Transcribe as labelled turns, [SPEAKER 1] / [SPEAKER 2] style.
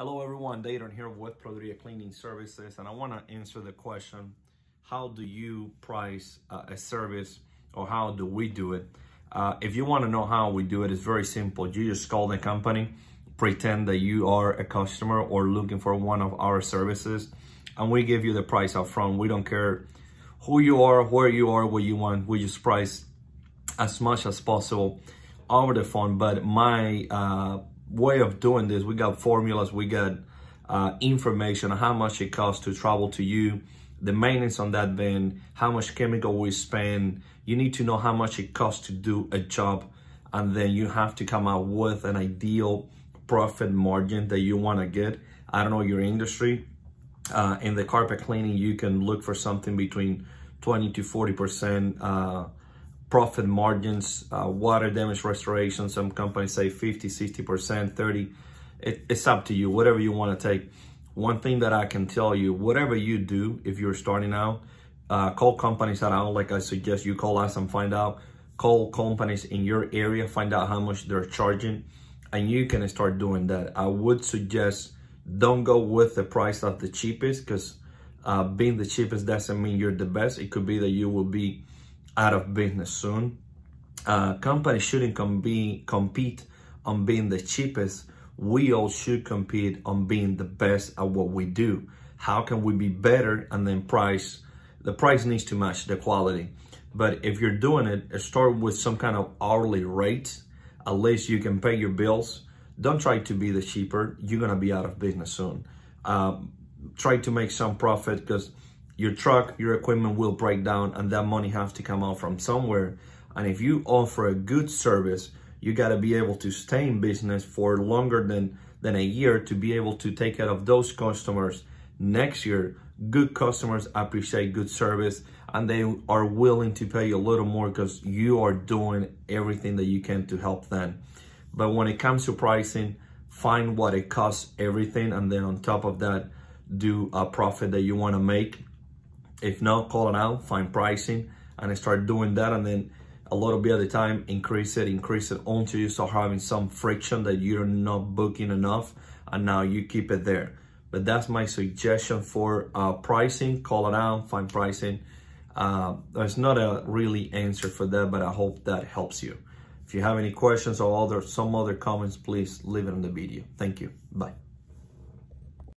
[SPEAKER 1] Hello everyone, Dayton here with Proderia Cleaning Services, and I want to answer the question, how do you price a service, or how do we do it? If you want to know how we do it, it's very simple. You just call the company, pretend that you are a customer or looking for one of our services, and we give you the price up front. We don't care who you are, where you are, what you want. We just price as much as possible over the phone. But my way of doing this, we got formulas, we got information on how much it costs to travel to you, the maintenance on that van, how much chemical we spend. You need to know how much it costs to do a job, and then you have to come out with an ideal profit margin that you want to get. I don't know your industry. In the carpet cleaning, you can look for something between 20 to 40% profit margins. Water damage restoration, some companies say 50, 60%, 30. It's up to you, whatever you want to take. One thing that I can tell you, whatever you do, if you're starting out, call companies that I don't like. I suggest you call us and find out. Call companies in your area, find out how much they're charging, and you can start doing that. I would suggest don't go with the price of the cheapest, because being the cheapest doesn't mean you're the best. It could be that you will be out of business soon. Companies shouldn't compete on being the cheapest. We all should compete on being the best at what we do. How can we be better? And then the price needs to match the quality. But if you're doing it, start with some kind of hourly rate. At least you can pay your bills. Don't try to be the cheaper. You're gonna be out of business soon. Try to make some profit, because your truck, your equipment will break down, and that money has to come out from somewhere. And if you offer a good service, you got to be able to stay in business for longer than a year to be able to take care of those customers next year. Good customers appreciate good service, and they are willing to pay you a little more because you are doing everything that you can to help them. But when it comes to pricing, find what it costs everything, and then on top of that, do a profit that you want to make. If not, call it out, find pricing, and start doing that. And then a little bit at a time, increase it until you start having some friction that you're not booking enough, and now you keep it there. But that's my suggestion for pricing. Call it out, find pricing. There's not a really answer for that, but I hope that helps you. If you have any questions or some other comments, please leave it in the video. Thank you. Bye.